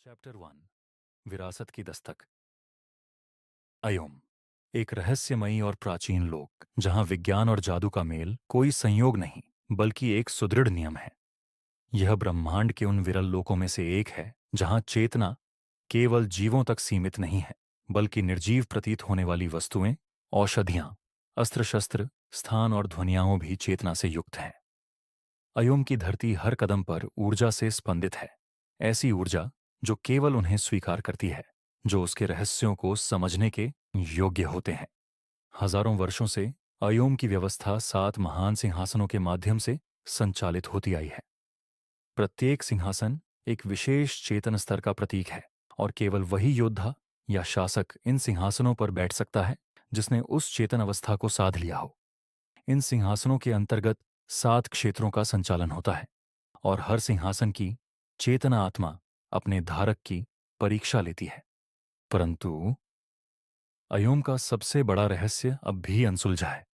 Chapter 1 विरासत की दस्तक। अयोम एक रहस्यमयी और प्राचीन लोक जहां विज्ञान और जादू का मेल कोई संयोग नहीं बल्कि एक सुदृढ़ नियम है। यह ब्रह्मांड के उन विरल लोकों में से एक है जहां चेतना केवल जीवों तक सीमित नहीं है बल्कि निर्जीव प्रतीत होने वाली वस्तुएं, औषधियां, अस्त्र शस्त्र, स्थान और ध्वनियाओं भी चेतना से युक्त हैं। अयोम की धरती हर कदम पर ऊर्जा से स्पंदित है, ऐसी ऊर्जा जो केवल उन्हें स्वीकार करती है, जो उसके रहस्यों को समझने के योग्य होते हैं। हजारों वर्षों से अयोम की व्यवस्था 7 महान सिंहासनों के माध्यम से संचालित होती आई है। प्रत्येक सिंहासन एक विशेष चेतन स्तर का प्रतीक है और केवल वही योद्धा या शासक इन सिंहासनों पर बैठ सकता है जिसने उस चेतन अवस्था को साध लिया हो। इन सिंहासनों के अंतर्गत 7 क्षेत्रों का संचालन होता है और हर सिंहासन की चेतना आत्मा अपने धारक की परीक्षा लेती है। परंतु अयोम का सबसे बड़ा रहस्य अब भी अनसुलझा है।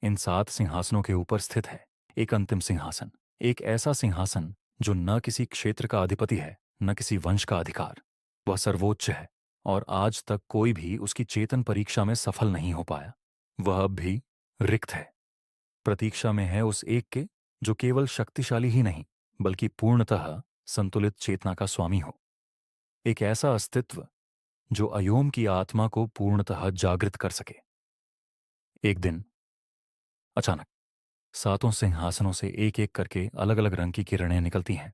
इन 7 सिंहासनों के ऊपर स्थित है एक अंतिम सिंहासन, एक ऐसा सिंहासन जो न किसी क्षेत्र का अधिपति है, न किसी वंश का अधिकार। वह सर्वोच्च है और आज तक कोई भी उसकी चेतन परीक्षा में सफल नहीं हो पाया। वह अब भी रिक्त है, प्रतीक्षा में है उस एक के जो केवल शक्तिशाली ही नहीं बल्कि पूर्णतः संतुलित चेतना का स्वामी हो। एक ऐसा अस्तित्व जो अयोम की आत्मा को पूर्णतः जागृत कर सके। एक दिन अचानक 7 सिंहासनों से एक एक करके अलग अलग रंग की किरणें निकलती हैं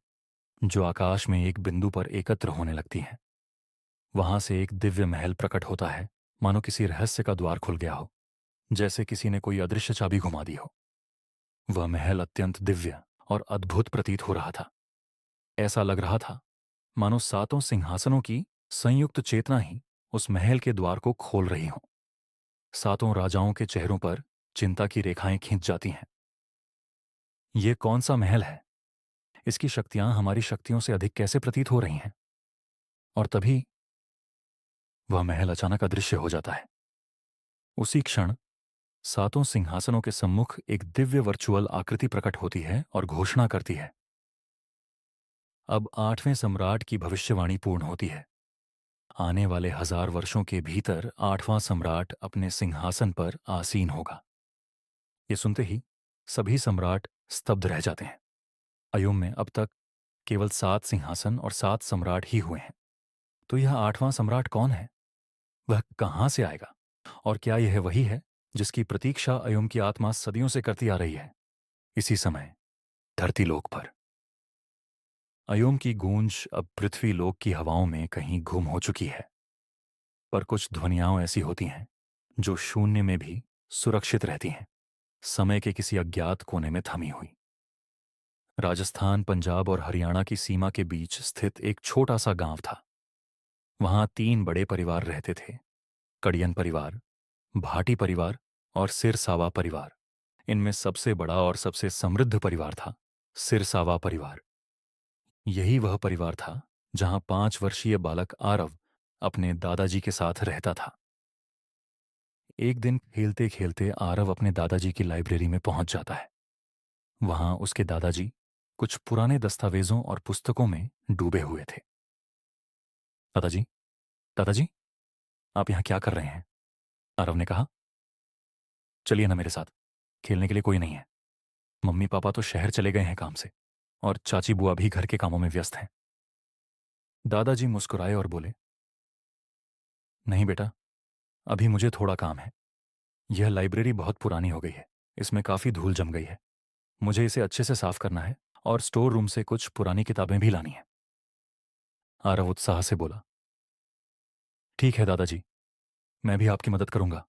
जो आकाश में एक बिंदु पर एकत्र होने लगती हैं। वहां से एक दिव्य महल प्रकट होता है, मानो किसी रहस्य का द्वार खुल गया हो, जैसे किसी ने कोई अदृश्य चाबी घुमा दी हो। वह महल अत्यंत दिव्य और अद्भुत प्रतीत हो रहा था। ऐसा लग रहा था मानो 7 सिंहासनों की संयुक्त चेतना ही उस महल के द्वार को खोल रही हो। 7 राजाओं के चेहरों पर चिंता की रेखाएं खींच जाती हैं। ये कौन सा महल है? इसकी शक्तियां हमारी शक्तियों से अधिक कैसे प्रतीत हो रही हैं? और तभी वह महल अचानक अदृश्य हो जाता है। उसी क्षण 7 सिंहासनों के सम्मुख एक दिव्य वर्चुअल आकृति प्रकट होती है और घोषणा करती है, अब 8वें सम्राट की भविष्यवाणी पूर्ण होती है। आने वाले 1000 वर्षों के भीतर 8वां सम्राट अपने सिंहासन पर आसीन होगा। ये सुनते ही सभी सम्राट स्तब्ध रह जाते हैं। अयोम में अब तक केवल 7 सिंहासन और 7 सम्राट ही हुए हैं। तो यह 8वां सम्राट कौन है? वह कहां से आएगा? और क्या यह वही है जिसकी प्रतीक्षा अयोम की आत्मा सदियों से करती आ रही है? इसी समय धरती लोक पर अयोम की गूंज अब पृथ्वी लोक की हवाओं में कहीं गुम हो चुकी है। पर कुछ ध्वनियां ऐसी होती हैं जो शून्य में भी सुरक्षित रहती हैं, समय के किसी अज्ञात कोने में थमी हुई। राजस्थान, पंजाब और हरियाणा की सीमा के बीच स्थित एक छोटा सा गांव था। वहां 3 बड़े परिवार रहते थे, कड़ियन परिवार, भाटी परिवार और सिरसावा परिवार। इनमें सबसे बड़ा और सबसे समृद्ध परिवार था सिरसावा परिवार। यही वह परिवार था जहां 5 वर्षीय बालक आरव अपने दादाजी के साथ रहता था। एक दिन खेलते खेलते आरव अपने दादाजी की लाइब्रेरी में पहुंच जाता है। वहां उसके दादाजी कुछ पुराने दस्तावेजों और पुस्तकों में डूबे हुए थे। दादाजी, दादाजी, आप यहां क्या कर रहे हैं? आरव ने कहा। चलिए ना मेरे साथ, खेलने के लिए कोई नहीं है। मम्मी पापा तो शहर चले गए हैं काम से और चाची बुआ भी घर के कामों में व्यस्त हैं। दादाजी मुस्कुराए और बोले, नहीं बेटा, अभी मुझे थोड़ा काम है। यह लाइब्रेरी बहुत पुरानी हो गई है, इसमें काफी धूल जम गई है। मुझे इसे अच्छे से साफ करना है और स्टोर रूम से कुछ पुरानी किताबें भी लानी है। आरव उत्साह से बोला, ठीक है दादाजी, मैं भी आपकी मदद करूंगा।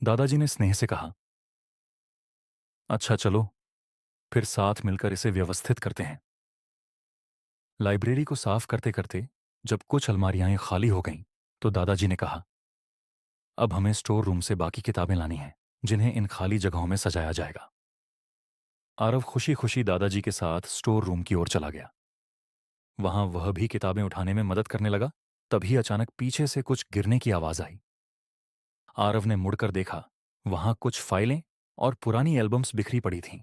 दादाजी ने स्नेह से कहा, अच्छा चलो, फिर साथ मिलकर इसे व्यवस्थित करते हैं। लाइब्रेरी को साफ करते करते जब कुछ अलमारियां खाली हो गईं, तो दादाजी ने कहा, अब हमें स्टोर रूम से बाकी किताबें लानी हैं जिन्हें इन खाली जगहों में सजाया जाएगा। आरव खुशी खुशी दादाजी के साथ स्टोर रूम की ओर चला गया। वहां वह भी किताबें उठाने में मदद करने लगा। तभी अचानक पीछे से कुछ गिरने की आवाज आई। आरव ने मुड़कर देखा, वहां कुछ फाइलें और पुरानी एल्बम्स बिखरी पड़ी थीं।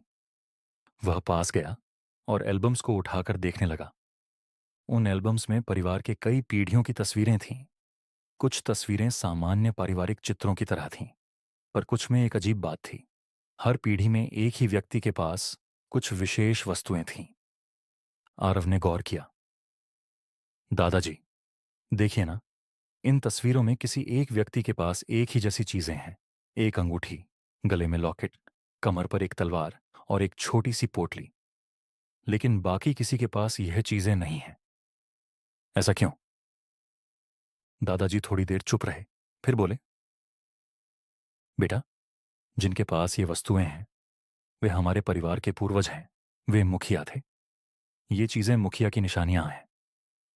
वह पास गया और एल्बम्स को उठाकर देखने लगा। उन एल्बम्स में परिवार के कई पीढ़ियों की तस्वीरें थीं। कुछ तस्वीरें सामान्य पारिवारिक चित्रों की तरह थीं, पर कुछ में एक अजीब बात थी। हर पीढ़ी में एक ही व्यक्ति के पास कुछ विशेष वस्तुएं थीं। आरव ने गौर किया। दादाजी, देखिए ना, इन तस्वीरों में किसी एक व्यक्ति के पास एक ही जैसी चीजें हैं। एक अंगूठी, गले में लॉकेट, कमर पर एक तलवार और एक छोटी सी पोटली। लेकिन बाकी किसी के पास यह चीजें नहीं हैं। ऐसा क्यों? दादाजी थोड़ी देर चुप रहे, फिर बोले, बेटा, जिनके पास ये वस्तुएं हैं वे हमारे परिवार के पूर्वज हैं। वे मुखिया थे। ये चीजें मुखिया की निशानियां हैं।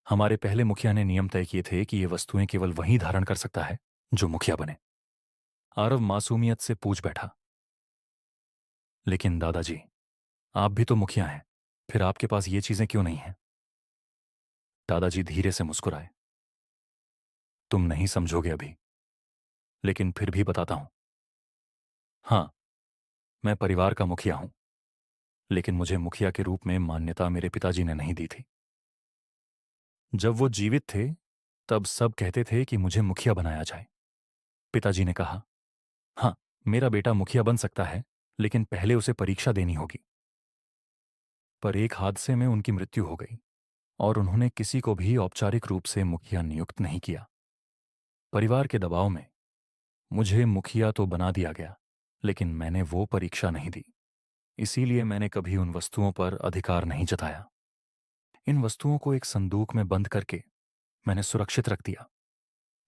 हमारे पहले मुखिया ने नियम तय किए थे कि ये वस्तुएं केवल वही धारण कर सकता है जो मुखिया बने। आरव मासूमियत से पूछ बैठा, लेकिन दादाजी, आप भी तो मुखिया हैं, फिर आपके पास ये चीजें क्यों नहीं हैं? दादाजी धीरे से मुस्कुराए। तुम नहीं समझोगे अभी, लेकिन फिर भी बताता हूं। हाँ, मैं परिवार का मुखिया हूं, लेकिन मुझे मुखिया के रूप में मान्यता मेरे पिताजी ने नहीं दी थी। जब वो जीवित थे तब सब कहते थे कि मुझे मुखिया बनाया जाए। पिताजी ने कहा, हाँ, मेरा बेटा मुखिया बन सकता है, लेकिन पहले उसे परीक्षा देनी होगी। पर एक हादसे में उनकी मृत्यु हो गई और उन्होंने किसी को भी औपचारिक रूप से मुखिया नियुक्त नहीं किया। परिवार के दबाव में मुझे मुखिया तो बना दिया गया, लेकिन मैंने वो परीक्षा नहीं दी। इसीलिए मैंने कभी उन वस्तुओं पर अधिकार नहीं जताया। इन वस्तुओं को एक संदूक में बंद करके मैंने सुरक्षित रख दिया।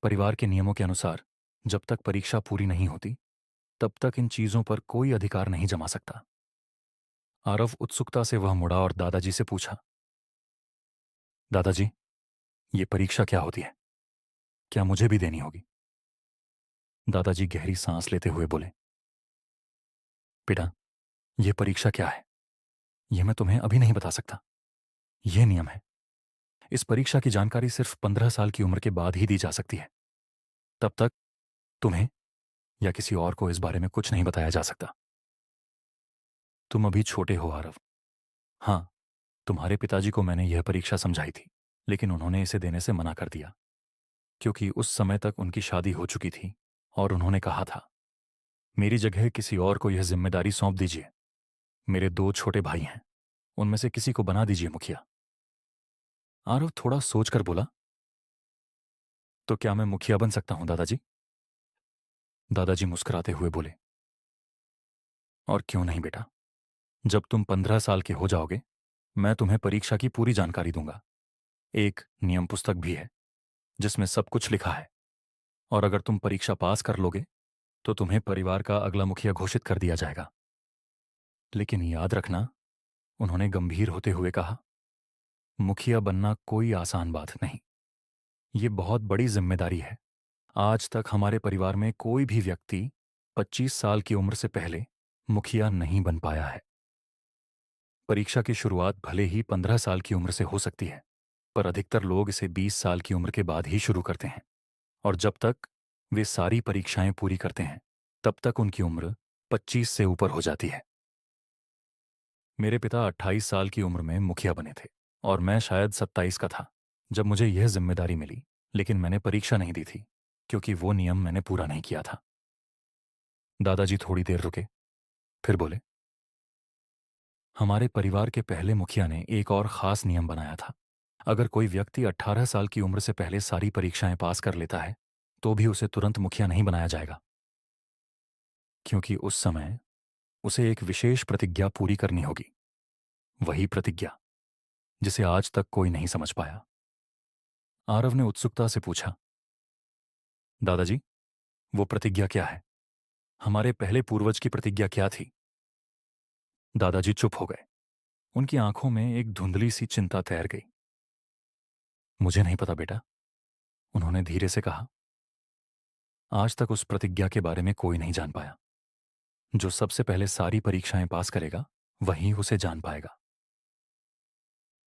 परिवार के नियमों के अनुसार जब तक परीक्षा पूरी नहीं होती तब तक इन चीजों पर कोई अधिकार नहीं जमा सकता। आरव उत्सुकता से वह मुड़ा और दादाजी से पूछा, दादाजी, ये परीक्षा क्या होती है? क्या मुझे भी देनी होगी? दादाजी गहरी सांस लेते हुए बोले, बेटा, यह परीक्षा क्या है यह मैं तुम्हें अभी नहीं बता सकता। यह नियम है। इस परीक्षा की जानकारी सिर्फ 15 साल की उम्र के बाद ही दी जा सकती है। तब तक तुम्हें या किसी और को इस बारे में कुछ नहीं बताया जा सकता। तुम अभी छोटे हो आरव। हाँ, तुम्हारे पिताजी को मैंने यह परीक्षा समझाई थी, लेकिन उन्होंने इसे देने से मना कर दिया, क्योंकि उस समय तक उनकी शादी हो चुकी थी और उन्होंने कहा था, मेरी जगह किसी और को यह जिम्मेदारी सौंप दीजिए। मेरे 2 छोटे भाई हैं, उनमें से किसी को बना दीजिए मुखिया। आरव थोड़ा सोचकर बोला, तो क्या मैं मुखिया बन सकता हूं दादाजी? दादाजी मुस्कुराते हुए बोले, और क्यों नहीं बेटा। जब तुम 15 साल के हो जाओगे मैं तुम्हें परीक्षा की पूरी जानकारी दूंगा। एक नियम पुस्तक भी है जिसमें सब कुछ लिखा है, और अगर तुम परीक्षा पास कर लोगे तो तुम्हें परिवार का अगला मुखिया घोषित कर दिया जाएगा। लेकिन याद रखना, उन्होंने गंभीर होते हुए कहा, मुखिया बनना कोई आसान बात नहीं। ये बहुत बड़ी जिम्मेदारी है। आज तक हमारे परिवार में कोई भी व्यक्ति 25 साल की उम्र से पहले मुखिया नहीं बन पाया है। परीक्षा की शुरुआत भले ही 15 साल की उम्र से हो सकती है, पर अधिकतर लोग इसे 20 साल की उम्र के बाद ही शुरू करते हैं, और जब तक वे सारी परीक्षाएं पूरी करते हैं तब तक उनकी उम्र 25 से ऊपर हो जाती है। मेरे पिता 28 साल की उम्र में मुखिया बने थे और मैं शायद 27 का था जब मुझे यह जिम्मेदारी मिली, लेकिन मैंने परीक्षा नहीं दी थी क्योंकि वो नियम मैंने पूरा नहीं किया था। दादाजी थोड़ी देर रुके, फिर बोले, हमारे परिवार के पहले मुखिया ने एक और खास नियम बनाया था। अगर कोई व्यक्ति 18 साल की उम्र से पहले सारी परीक्षाएं पास कर लेता है तो भी उसे तुरंत मुखिया नहीं बनाया जाएगा, क्योंकि उस समय उसे एक विशेष प्रतिज्ञा पूरी करनी होगी। वही प्रतिज्ञा जिसे आज तक कोई नहीं समझ पाया। आरव ने उत्सुकता से पूछा, दादाजी, वो प्रतिज्ञा क्या है? हमारे पहले पूर्वज की प्रतिज्ञा क्या थी? दादाजी चुप हो गए। उनकी आंखों में एक धुंधली सी चिंता तैर गई। मुझे नहीं पता बेटा, उन्होंने धीरे से कहा। आज तक उस प्रतिज्ञा के बारे में कोई नहीं जान पाया। जो सबसे पहले सारी परीक्षाएं पास करेगा वही उसे जान पाएगा।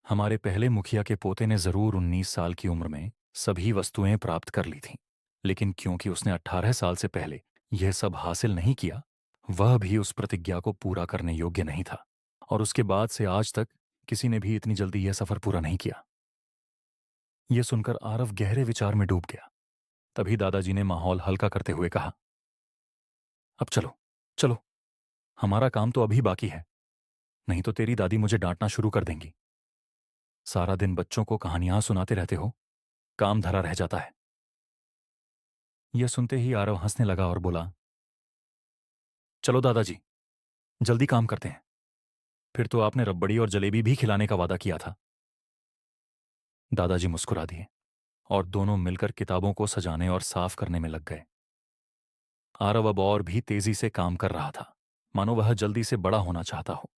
हमारे पहले मुखिया के पोते ने जरूर 19 साल की उम्र में सभी वस्तुएं प्राप्त कर ली थीं, लेकिन क्योंकि उसने 18 साल से पहले यह सब हासिल नहीं किया, वह भी उस प्रतिज्ञा को पूरा करने योग्य नहीं था, और उसके बाद से आज तक किसी ने भी इतनी जल्दी यह सफर पूरा नहीं किया। यह सुनकर आरव गहरे विचार में डूब गया। तभी दादाजी ने माहौल हल्का करते हुए कहा, अब चलो, चलो, हमारा काम तो अभी बाकी है, नहीं तो तेरी दादी मुझे डांटना शुरू कर देंगी। सारा दिन बच्चों को कहानियां सुनाते रहते हो, काम धरा रह जाता है। यह सुनते ही आरव हंसने लगा और बोला, चलो दादाजी, जल्दी काम करते हैं। फिर तो आपने रबड़ी और जलेबी भी खिलाने का वादा किया था। दादाजी मुस्कुरा दिए और दोनों मिलकर किताबों को सजाने और साफ करने में लग गए। आरव अब और भी तेजी से काम कर रहा था, मानो वह जल्दी से बड़ा होना चाहता हो,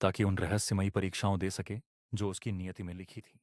ताकि उन रहस्यमयी परीक्षाओं दे सके जो उसकी नियति में लिखी थी।